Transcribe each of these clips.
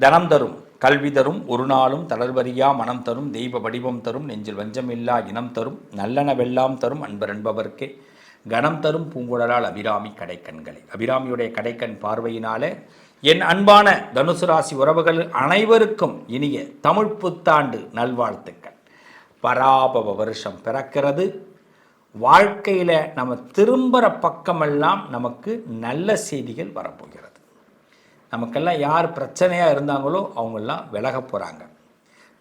தனம் தரும் கல்வி தரும் ஒரு நாளும் தளர்வறியா மனம் தரும் தெய்வ வடிவம் தரும் நெஞ்சில் வஞ்சமில்லா இனம் தரும் நல்லனவெல்லாம் தரும் அன்பர் என்பவர்க்கே கணம் தரும் பூங்குழலால் அபிராமி கடைக்கண்களை. அபிராமியுடைய கடைக்கண் பார்வையினாலே என் அன்பான தனுசு ராசி உறவுகள் அனைவருக்கும் இனிய தமிழ் புத்தாண்டு நல்வாழ்த்துக்கள். பராபவ வருஷம் பிறக்கிறது. வாழ்க்கையில் நம்ம திரும்புகிற பக்கமெல்லாம் நமக்கு நல்ல செய்திகள் வரப்போகிறது. நமக்கெல்லாம் யார் பிரச்சனையாக இருந்தாங்களோ அவங்கெல்லாம் விலக போகிறாங்க.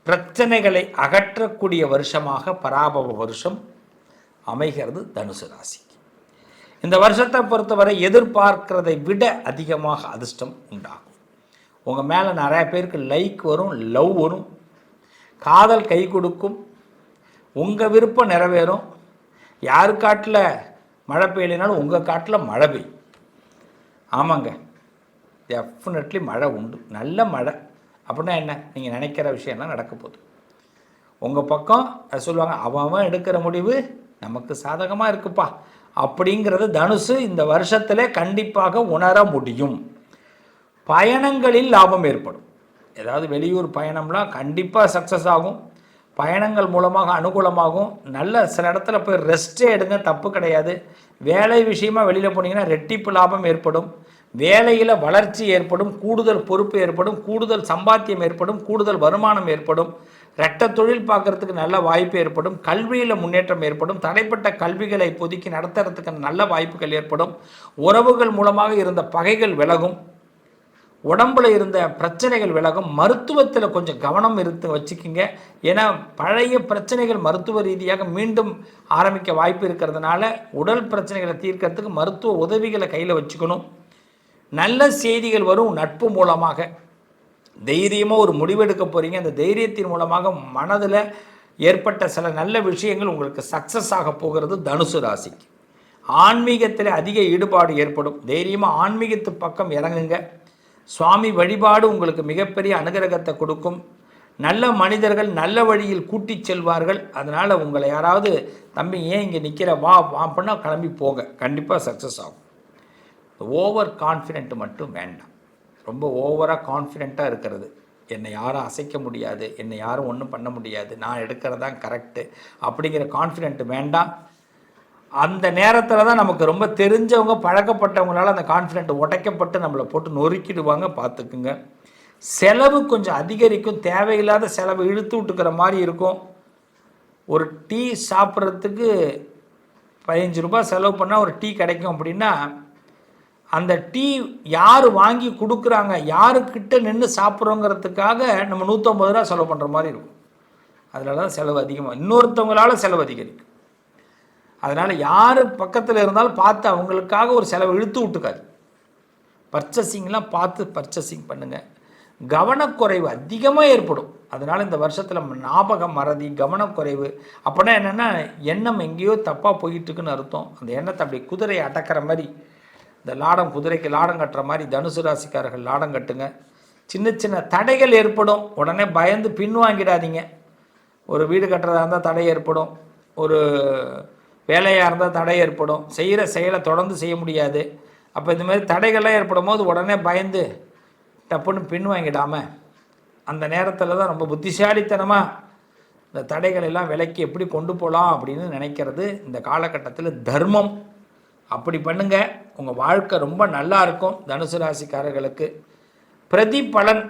பிரச்சனைகளை அகற்றக்கூடிய வருஷமாக பராபவ வருஷம் அமைகிறது தனுசு ராசிக்கு. இந்த வருஷத்தை பொறுத்தவரை எதிர்பார்க்கிறதை விட அதிகமாக அதிர்ஷ்டம் உண்டாகும். உங்கள் மேலே நிறைய பேருக்கு லைக் வரும், லவ் வரும், காதல் கை கொடுக்கும், உங்கள் விருப்பம் நிறைவேறும். யார் காட்டில் மழை பெய்யலினாலும் உங்கள் காட்டில் மழை பெய்யும். ஆமாங்க, டெஃபினெட்லி மழை உண்டு. நல்ல மழை அப்படின்னா என்ன, நீங்கள் நினைக்கிற விஷயம்லாம் நடக்க போகுது. உங்கள் பக்கம் சொல்லுவாங்க, அவன் எடுக்கிற முடிவு நமக்கு சாதகமாக இருக்குப்பா அப்படிங்கிறது தனுசு இந்த வருஷத்தில் கண்டிப்பாக உணர முடியும். பயணங்களில் லாபம் ஏற்படும். ஏதாவது வெளியூர் பயணம்லாம் கண்டிப்பாக சக்ஸஸ் ஆகும். பயணங்கள் மூலமாக அனுகூலமாகும். நல்ல சில இடத்துல போய் ரெஸ்ட்டே எடுங்க, தப்பு கிடையாது. வேலை விஷயமாக வெளியில் போனீங்கன்னா ரெட்டிப்பு லாபம் ஏற்படும். வேலையில் வளர்ச்சி ஏற்படும், கூடுதல் பொறுப்பு ஏற்படும், கூடுதல் சம்பாத்தியம் ஏற்படும், கூடுதல் வருமானம் ஏற்படும். ரெட்ட தொழில் பார்க்குறதுக்கு நல்ல வாய்ப்பு ஏற்படும். கல்வியில் முன்னேற்றம் ஏற்படும். தடைப்பட்ட கல்விகளை இப்போதைக்கு நடத்துறதுக்கு நல்ல வாய்ப்புகள் ஏற்படும். உறவுகள் மூலமாக இருந்த பகைகள் விலகும். உடம்பில் இருந்த பிரச்சனைகள் விலகும். மருத்துவத்தில் கொஞ்சம் கவனம் வச்சுக்கிங்க. ஏன்னா பழைய பிரச்சனைகள் மருத்துவ ரீதியாக மீண்டும் ஆரம்பிக்க வாய்ப்பு இருக்கிறதுனால உடல் பிரச்சனைகளை தீர்க்கறதுக்கு மருத்துவ உதவிகளை கையில் வச்சுக்கணும். நல்ல செய்திகள் வரும். நட்பு மூலமாக தைரியமாக ஒரு முடிவெடுக்க போகிறீங்க. அந்த தைரியத்தின் மூலமாக மனதில் ஏற்பட்ட சில நல்ல விஷயங்கள் உங்களுக்கு சக்ஸஸ் ஆக போகிறது தனுசு ராசிக்கு. ஆன்மீகத்தில் அதிக ஈடுபாடு ஏற்படும். தைரியமாக ஆன்மீகத்து பக்கம் இறங்குங்க. சுவாமி வழிபாடு உங்களுக்கு மிகப்பெரிய அனுகிரகத்தை கொடுக்கும். நல்ல மனிதர்கள் நல்ல வழியில் கூட்டி செல்வார்கள். அதனால் உங்களை யாராவது தம்பி ஏன் இங்கே நிற்கிற வா அப்படின்னா கிளம்பி போங்க, கண்டிப்பாக சக்ஸஸ் ஆகும். ஓவர் கான்ஃபிடென்ட் மட்டும் வேண்டாம். ரொம்ப ஓவராக கான்ஃபிடென்ட்டாக இருக்கிறது, என்னை யாரும் அசைக்க முடியாது, என்னை யாரும் ஒன்றும் பண்ண முடியாது, நான் எடுக்கிறதான் கரெக்டு அப்படிங்கிற கான்ஃபிடென்ட் வேண்டாம். அந்த நேரத்தில் தான் நமக்கு ரொம்ப தெரிஞ்சவங்க பழக்கப்பட்டவங்களால அந்த கான்ஃபிடென்ட் உடைக்கப்பட்டு நம்மளை போட்டு நொறுக்கிடுவாங்க, பார்த்துக்குங்க. செலவு கொஞ்சம் அதிகரிக்கும். தேவையில்லாத செலவு இழுத்து விட்டுக்கிற மாதிரி இருக்கும். ஒரு டீ சாப்பிட்றதுக்கு 15 ரூபாய் செலவு பண்ணால் ஒரு டீ கிடைக்கும் அப்படின்னா அந்த டீ யார் வாங்கி கொடுக்குறாங்க, யாருக்கிட்ட நின்று சாப்பிட்றோங்கிறதுக்காக நம்ம 150 ரூபா செலவு பண்ணுற மாதிரி இருக்கும். அதில் தான் செலவு அதிகமாக, இன்னொருத்தவங்களால் செலவு அதிகரிக்கும். அதனால் யார் பக்கத்தில் இருந்தாலும் பார்த்து அவங்களுக்காக ஒரு செலவு இழுத்து விட்டுக்காது. பர்ச்சேசிங்லாம் பார்த்து பர்ச்சேசிங் பண்ணுங்கள். கவனக்குறைவு அதிகமாக ஏற்படும். அதனால் இந்த வருஷத்தில் ஞாபகம் மறதி, கவனக்குறைவு அப்படின்னா என்னென்னா எண்ணம் எங்கேயோ தப்பாக போயிட்டுருக்குன்னு அர்த்தம். அந்த எண்ணத்தை அப்படி குதிரையை அடக்கிற மாதிரி, இந்த லாடம் குதிரைக்கு லாடம் கட்டுற மாதிரி தனுசு ராசிக்காரர்கள் லாடம் கட்டுங்க. சின்ன சின்ன தடைகள் ஏற்படும், உடனே பயந்து பின்வாங்கிடாதீங்க. ஒரு வீடு கட்டுறதா இருந்தால் தடை ஏற்படும், ஒரு வேலையாக இருந்தால் தடை ஏற்படும், செய்கிற செயலை தொடர்ந்து செய்ய முடியாது. அப்போ இந்த மாதிரி தடைகள்லாம் ஏற்படும் போது உடனே பயந்து டப்புன்னு பின்வாங்கிடாமல் அந்த நேரத்தில் தான் ரொம்ப புத்திசாலித்தனமாக இந்த தடைகள் எல்லாம் விலக்கி எப்படி கொண்டு போகலாம் அப்படின்னு நினைக்கிறது இந்த காலகட்டத்தில் தர்மம். அப்படி பண்ணுங்க, உங்கள் வாழ்க்கை ரொம்ப நல்லா இருக்கும். தனுசு ராசிக்காரர்களுக்கு பிரதிபலன்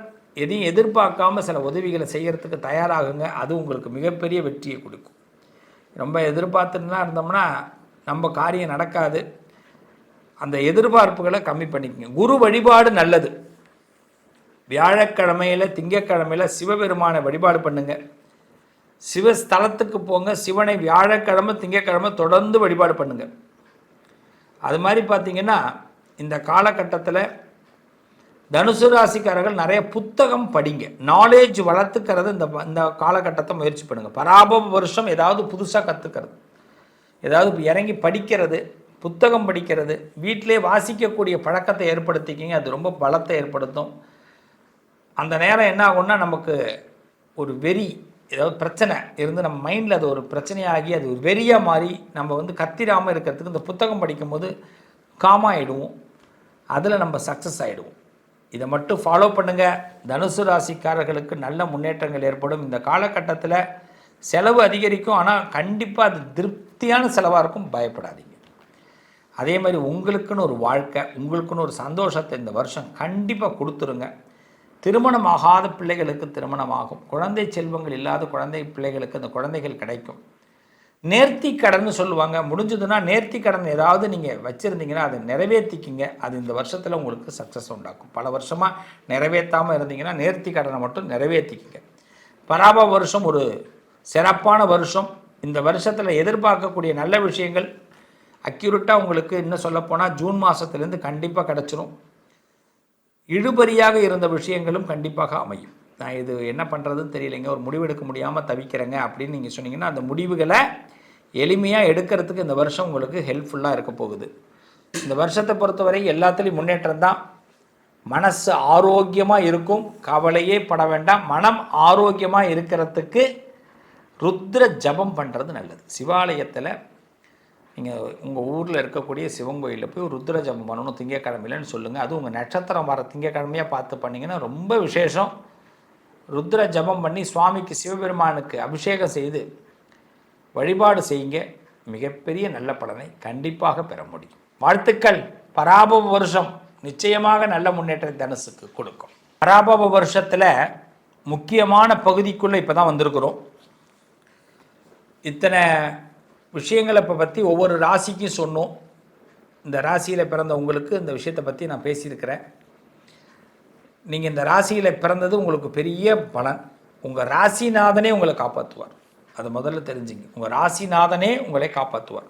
எதையும் எதிர்பார்க்காம சில உதவிகளை செய்கிறதுக்கு தயாராகுங்க. அது உங்களுக்கு மிகப்பெரிய வெற்றியை கொடுக்கும். ரொம்ப எதிர்பார்த்துன்னா இருந்தோம்னா நம்ம காரியம் நடக்காது. அந்த எதிர்பார்ப்புகளை கம்மி பண்ணிக்கங்க. குரு வழிபாடு நல்லது. வியாழக்கிழமையில் திங்கக்கிழமையில் சிவபெருமானை வழிபாடு பண்ணுங்க. சிவஸ்தலத்துக்கு போங்க. சிவனை வியாழக்கிழமை திங்கக்கிழமை தொடர்ந்து வழிபாடு பண்ணுங்க. அது மாதிரி பார்த்திங்கன்னா இந்த காலகட்டத்தில் தனுசு ராசிக்காரர்கள் நிறைய புத்தகம் படிங்க. நாலேஜ் வளர்த்துக்கிறது இந்த காலகட்டத்தை முயற்சி பண்ணுங்கள். பராபவ வருஷம் ஏதாவது புதுசாக கற்றுக்கிறது, ஏதாவது இறங்கி படிக்கிறது, புத்தகம் படிக்கிறது, வீட்டிலே வாசிக்கக்கூடிய பழக்கத்தை ஏற்படுத்திக்கிங்க. அது ரொம்ப பலத்தை ஏற்படுத்தும். அந்த நேரம் என்ன ஆகும்னா நமக்கு ஒரு வெறி, ஏதாவது பிரச்சனை இருந்து நம்ம மைண்டில் அது ஒரு பிரச்சனையாகி அது ஒரு வெறியாக மாறி நம்ம கத்திராமல் இருக்கிறதுக்கு இந்த புத்தகம் படிக்கும்போது காமாகிடுவோம். அதில் நம்ம சக்ஸஸ் ஆகிடுவோம். இதை மட்டும் ஃபாலோ பண்ணுங்கள். தனுசு ராசிக்காரர்களுக்கு நல்ல முன்னேற்றங்கள் ஏற்படும். இந்த காலகட்டத்தில் செலவு அதிகரிக்கும், ஆனால் கண்டிப்பாக அது திருப்தியான செலவாக இருக்கும், பயப்படாதீங்க. அதே மாதிரி உங்களுக்குன்னு ஒரு வாழ்க்கை, உங்களுக்குன்னு ஒரு சந்தோஷத்தை இந்த வருஷம் கண்டிப்பாக கொடுத்துருங்க. திருமணம் ஆகாத பிள்ளைகளுக்கு திருமணம் ஆகும். குழந்தை செல்வங்கள் இல்லாத குழந்தை பிள்ளைகளுக்கு அந்த குழந்தைகள் கிடைக்கும். நேர்த்தி கடன் சொல்லுவாங்க, முடிஞ்சதுன்னா நேர்த்தி கடன் ஏதாவது நீங்கள் வச்சுருந்தீங்கன்னா அதை நிறைவேற்றிக்கிங்க. அது இந்த வருஷத்தில் உங்களுக்கு சக்ஸஸ் உண்டாக்கும். பல வருஷமாக நிறைவேற்றாமல் இருந்தீங்கன்னா நேர்த்தி கடனை மட்டும் நிறைவேற்றிக்கிங்க. பராப வருஷம் ஒரு சிறப்பான வருஷம். இந்த வருஷத்தில் எதிர்பார்க்கக்கூடிய நல்ல விஷயங்கள் அக்யூரேட்டாக உங்களுக்கு இன்னும் சொல்லப்போனால் ஜூன் மாதத்துலேருந்து கண்டிப்பாக கிடச்சிரும். இழுபறியாக இருந்த விஷயங்களும் கண்டிப்பாக அமையும். நான் இது என்ன பண்ணுறதுன்னு தெரியலைங்க, ஒரு முடிவெடுக்க முடியாமல் தவிக்கிறேங்க அப்படின்னு நீங்கள் சொன்னீங்கன்னா அந்த முடிவுகளை எளிமையாக எடுக்கிறதுக்கு இந்த வருஷம் உங்களுக்கு ஹெல்ப்ஃபுல்லாக இருக்க போகுது. இந்த வருஷத்தை பொறுத்தவரை எல்லாத்துலேயும் முன்னேற்றம் தான். மனசு ஆரோக்கியமாக இருக்கும், கவலையே பட வேண்டாம். மனம் ஆரோக்கியமாக இருக்கிறதுக்கு ருத்ர ஜபம் பண்ணுறது நல்லது. சிவாலயத்தில் நீங்கள் உங்கள் ஊரில் இருக்கக்கூடிய சிவன் கோயிலில் போய் ருத்ர ஜபம் பண்ணணும் திங்கக்கிழமையிலன்னு சொல்லுங்கள். அதுவும் உங்கள் நட்சத்திரம் வர திங்கக்கிழமையாக பார்த்து பண்ணிங்கன்னா ரொம்ப விசேஷம். ருத்ர ஜபம் பண்ணி சுவாமிக்கு சிவபெருமானுக்கு அபிஷேகம் செய்து வழிபாடு செய்யுங்க. மிகப்பெரிய நல்ல பலனை கண்டிப்பாக பெற முடியும். வாழ்த்துக்கள். பராபவ வருஷம் நிச்சயமாக நல்ல முன்னேற்றத்தை தனுசுக்கு கொடுக்கும். பராபவ வருஷத்தில் முக்கியமான பகுதிக்குள்ளே இப்போ தான் வந்திருக்கிறோம். இத்தனை விஷயங்களை இப்போ பற்றி ஒவ்வொரு ராசிக்கும் சொன்னோம். இந்த ராசியில் பிறந்த உங்களுக்கு இந்த விஷயத்தை பற்றி நான் பேசியிருக்கிறேன். நீங்கள் இந்த ராசியில் பிறந்தது உங்களுக்கு பெரிய பலன். உங்கள் ராசிநாதனே உங்களை காப்பாற்றுவார். அதை முதல்ல தெரிஞ்சுங்க. உங்கள் ராசிநாதனே உங்களை காப்பாற்றுவார்.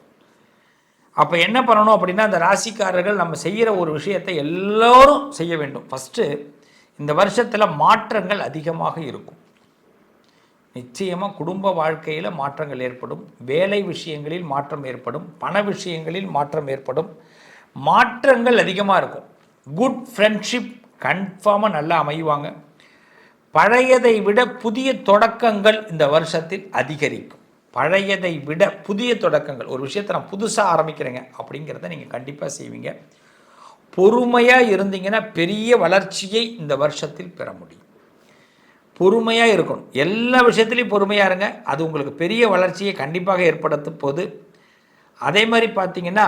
அப்போ என்ன பண்ணணும் அப்படின்னா, அந்த ராசிக்காரர்கள் நம்ம செய்கிற ஒரு விஷயத்தை எல்லோரும் செய்ய வேண்டும். ஃபஸ்ட்டு இந்த வருஷத்தில் மாற்றங்கள் அதிகமாக இருக்கும். நிச்சயமாக குடும்ப வாழ்க்கையில் மாற்றங்கள் ஏற்படும், வேலை விஷயங்களில் மாற்றம் ஏற்படும், பண விஷயங்களில் மாற்றம் ஏற்படும். மாற்றங்கள் அதிகமாக இருக்கும். குட் ஃப்ரெண்ட்ஷிப் கன்ஃபார்மாக நல்லா அமைவாங்க. பழையதை விட புதிய தொடக்கங்கள் இந்த வருஷத்தில் அதிகரிக்கும். பழையதை விட புதிய தொடக்கங்கள், ஒரு விஷயத்தை நான் புதுசாக ஆரம்பிக்கிறேங்க அப்படிங்கிறத நீங்கள் கண்டிப்பாக செய்வீங்க. பொறுமையாக இருந்தீங்கன்னா பெரிய வளர்ச்சியை இந்த வருஷத்தில் பெற முடியும். பொறுமையாக இருக்கணும், எல்லா விஷயத்துலையும் பொறுமையாக இருங்க. அது உங்களுக்கு பெரிய வளர்ச்சியை கண்டிப்பாக ஏற்படுத்த போது. அதே மாதிரி பார்த்தீங்கன்னா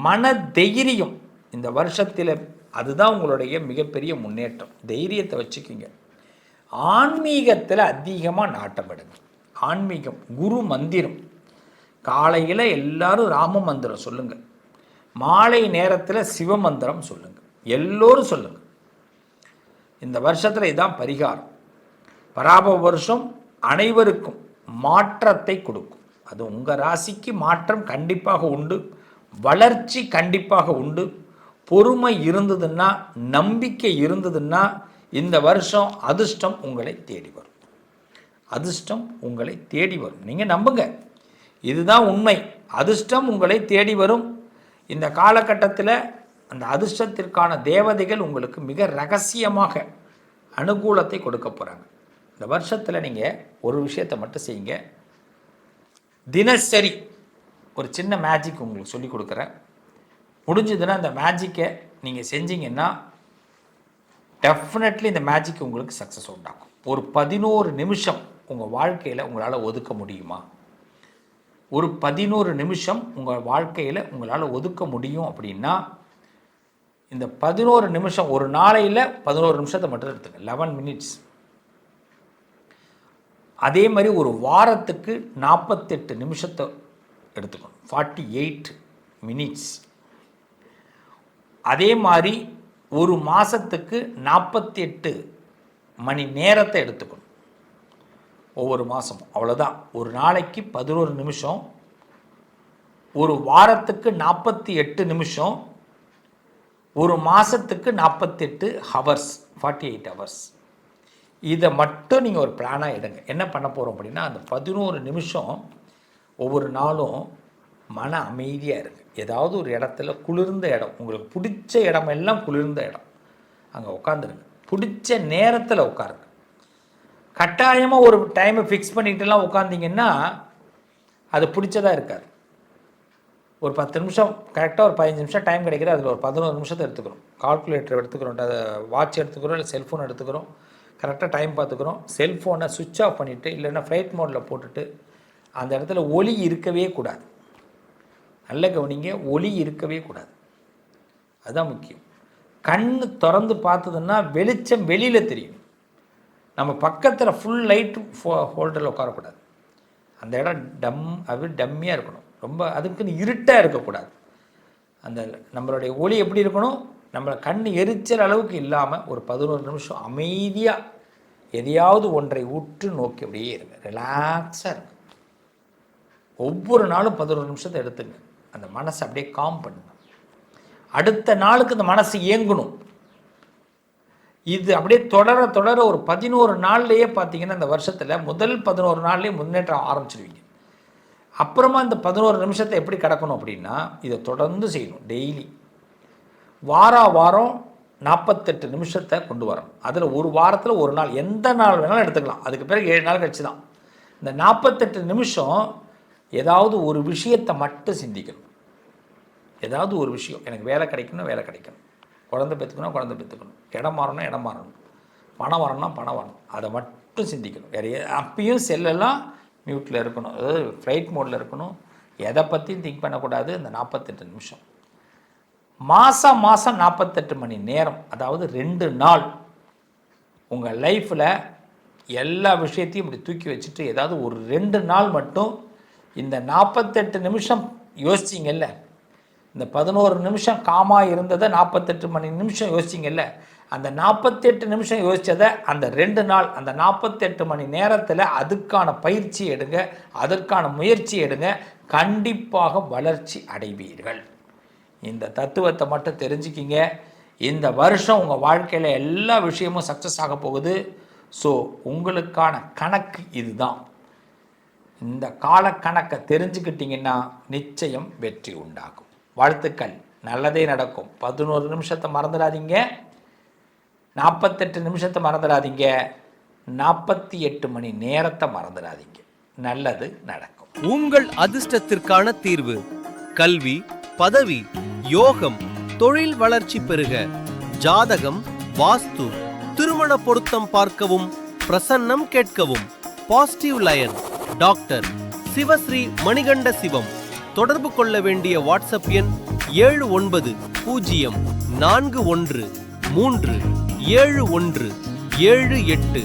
மன தைரியம் இந்த வருஷத்தில், அதுதான் உங்களுடைய மிகப்பெரிய முன்னேற்றம். தைரியத்தை வச்சுக்கிங்க. ஆன்மீகத்தில் அதிகமாக நாட்டம் எடுங்க. ஆன்மீகம், குரு மந்திரம். காலையில் எல்லாரும் ராம மந்திரம் சொல்லுங்கள், மாலை நேரத்தில் சிவ மந்திரம் சொல்லுங்கள், எல்லோரும் சொல்லுங்கள். இந்த வருஷத்தில் இதுதான் பரிகாரம். பராபவ வருஷம் அனைவருக்கும் மாற்றத்தை கொடுக்கும். அது உங்கள் ராசிக்கு மாற்றம் கண்டிப்பாக உண்டு, வளர்ச்சி கண்டிப்பாக உண்டு. பொறுமை இருந்ததுன்னா, நம்பிக்கை இருந்ததுன்னா இந்த வருஷம் அதிர்ஷ்டம் உங்களை தேடி வரும். அதிர்ஷ்டம் உங்களை தேடி வரும். நீங்கள் நம்புங்க, இதுதான் உண்மை. அதிர்ஷ்டம் உங்களை தேடி வரும். இந்த காலகட்டத்தில் அந்த அதிர்ஷ்டத்திற்கான தேவதைகள் உங்களுக்கு மிக ரகசியமாக அனுகூலத்தை கொடுக்க போகிறாங்க. இந்த வருஷத்தில் நீங்கள் ஒரு விஷயத்தை மட்டும் செய்யுங்க. தினசரி ஒரு சின்ன மேஜிக் உங்களுக்கு சொல்லி கொடுக்குறேன். முடிஞ்சதுன்னா அந்த மேஜிக்கை நீங்கள் செஞ்சீங்கன்னா டெஃபினெட்லி இந்த மேஜிக் உங்களுக்கு சக்ஸஸ் உண்டாகும். ஒரு 11 நிமிஷம் உங்கள் வாழ்க்கையில் உங்களால் ஒதுக்க முடியுமா? ஒரு 11 நிமிஷம் உங்கள் வாழ்க்கையில் உங்களால் ஒதுக்க முடியும் அப்படின்னா இந்த 11 நிமிஷம், ஒரு நாளையில் 11 நிமிஷத்தை மட்டும் எடுத்துங்க, 11 மினிட்ஸ். அதே மாதிரி ஒரு வாரத்துக்கு 48 நிமிஷத்தை எடுத்துக்கணும், 48 மினிட்ஸ். அதே மாதிரி ஒரு மாதத்துக்கு 48 மணி நேரத்தை எடுத்துக்கணும் ஒவ்வொரு மாதமும். அவ்வளோதான். ஒரு நாளைக்கு 11 நிமிஷம், ஒரு வாரத்துக்கு 48 நிமிஷம், ஒரு மாதத்துக்கு 48 ஹவர்ஸ், 48 ஹவர்ஸ். இதை மட்டும் நீங்கள் ஒரு பிளானாக எடுங்க. என்ன பண்ண போகிறோம் அப்படின்னா, அந்த 11 நிமிஷம் ஒவ்வொரு நாளும் மன அமைதியாக இருங்க. ஏதாவது ஒரு இடத்துல குளிர்ந்த இடம், உங்களுக்கு பிடிச்ச இடமெல்லாம் குளிர்ந்த இடம், அங்கே உட்காந்துருங்க. பிடிச்ச நேரத்தில் உட்காருங்க. கட்டாயமாக ஒரு டைமை ஃபிக்ஸ் பண்ணிட்டுலாம் உட்காந்திங்கன்னா அது பிடிச்சதாக இருக்காது. ஒரு 10 நிமிஷம் கரெக்டாக ஒரு 15 நிமிஷம் டைம் கிடைக்கிது, அதில் ஒரு 11 நிமிஷத்தை எடுத்துக்கிறோம். கால்குலேட்டர் எடுத்துக்கிறோம், அதை வாட்ச் எடுத்துக்கிறோம், இல்லை செல்ஃபோன் எடுத்துக்கிறோம், கரெக்டாக டைம் பார்த்துக்கிறோம். செல்ஃபோனை சுவிட்ச் ஆஃப் பண்ணிவிட்டு இல்லைன்னா ஃப்ளைட் மோடில் போட்டுட்டு அந்த இடத்துல ஒலி இருக்கவே கூடாது. நல்ல கவனிங்க, ஒலி இருக்கவே கூடாது, அதுதான் முக்கியம். கண் திறந்து பார்த்ததுன்னா வெளிச்சம் வெளியில் தெரியும். நம்ம பக்கத்தில் ஃபுல் லைட் ஹோல்டரில் உட்காரக்கூடாது. அந்த இடம் டம்மியாக இருக்கணும், ரொம்ப அதுக்குன்னு இருட்டாக இருக்கக்கூடாது. அந்த நம்மளுடைய ஒளி எப்படி இருக்கணும், நம்மளை கண் எரிச்சல் அளவுக்கு இல்லாமல் ஒரு 11 நிமிஷம் அமைதியாக எதையாவது ஒன்றை உற்று நோக்கி அப்படியே இருங்க, ரிலாக்ஸாக இருங்க. ஒவ்வொரு நாளும் 11 நிமிஷத்தை எடுத்துங்க, அந்த மனசை அப்படியே காம் பண்ணுங்க. அடுத்த நாளுக்கு இந்த மனசு இயங்கணும். இது அப்படியே தொடர ஒரு 11 நாள்லேயே பார்த்தீங்கன்னா இந்த வருஷத்தில் முதல் 11 நாள்லேயே முன்னேற்றம் ஆரம்பிச்சிடுவீங்க. அப்புறமா இந்த 11 நிமிஷத்தை எப்படி கடக்கணும் அப்படின்னா, இதை தொடர்ந்து செய்யணும். டெய்லி வாரம் 48 நிமிஷத்தை கொண்டு வரணும். அதில் ஒரு வாரத்தில் ஒரு நாள், எந்த நாள் வேணாலும் எடுத்துக்கலாம். அதுக்கு பிறகு 7 நாள் கழிச்சு தான். இந்த 48 நிமிஷம் ஏதாவது ஒரு விஷயத்தை மட்டும் சிந்திக்கணும். ஏதாவது ஒரு விஷயம், எனக்கு வேலை கிடைக்கணும், வேலை கிடைக்கணும், குழந்தை பெற்றுக்கணும், குழந்தை பெற்றுக்கணும், இடம் மாறணும், இடம் மாறணும், பணம் வரணும்னா பணம் வரணும், அதை மட்டும் சிந்திக்கணும். வேறு அப்பயும் செல்லெல்லாம் மியூட்டில் இருக்கணும், அதாவது ஃப்ளைட் மோடில் இருக்கணும், எதை பற்றியும் திங்க் பண்ணக்கூடாது. இந்த 48 நிமிஷம் மாதம் 48 மணி நேரம், அதாவது 2 நாள் உங்கள் லைஃப்பில் எல்லா விஷயத்தையும் இப்படி தூக்கி வச்சுட்டு ஏதாவது ஒரு 2 நாள் மட்டும் இந்த 48 நிமிஷம் யோசிச்சிங்கல்ல, இந்த 11 நிமிஷம் காமாக இருந்ததை 48 மணி நிமிஷம் யோசிச்சிங்கல்ல, அந்த 48 நிமிஷம் யோசித்ததை அந்த 2 நாள், அந்த 48 மணி நேரத்தில் அதுக்கான பயிற்சி எடுங்க, அதற்கான முயற்சி எடுங்க, கண்டிப்பாக வளர்ச்சி அடைவீர்கள். இந்த தத்துவத்தை மட்டும் தெரிஞ்சுக்கிங்க. இந்த வருஷம் உங்கள் வாழ்க்கையில் எல்லா விஷயமும் சக்ஸஸ் ஆக போகுது. ஸோ உங்களுக்கான கணக்கு இதுதான். இந்த காலக்கணக்கை தெரிஞ்சுக்கிட்டிங்கன்னா நிச்சயம் வெற்றி உண்டாகும். வாழ்த்துக்கள், நல்லதே நடக்கும். 11 நிமிஷத்தை மறந்துடாதீங்க, 48 நிமிஷத்தை மறந்துடாதீங்க, 48 மணி நேரத்தை மறந்துடாதீங்க. நல்லது நடக்கும். உங்கள் அதிர்ஷ்டத்திற்கான தீர்வு: கல்வி, பதவி, யோகம், தொழில் வளர்ச்சி பெருக. ஜாதகம், வாஸ்து, திருமண பொருத்தம் பார்க்கவும், பிரசன்னம் கேட்கவும். Positive lion doctor Sivasri Manikanda Sivam. தொடர்பு கொள்ள வேண்டிய வாட்ஸ்அப் எண் 7904137178.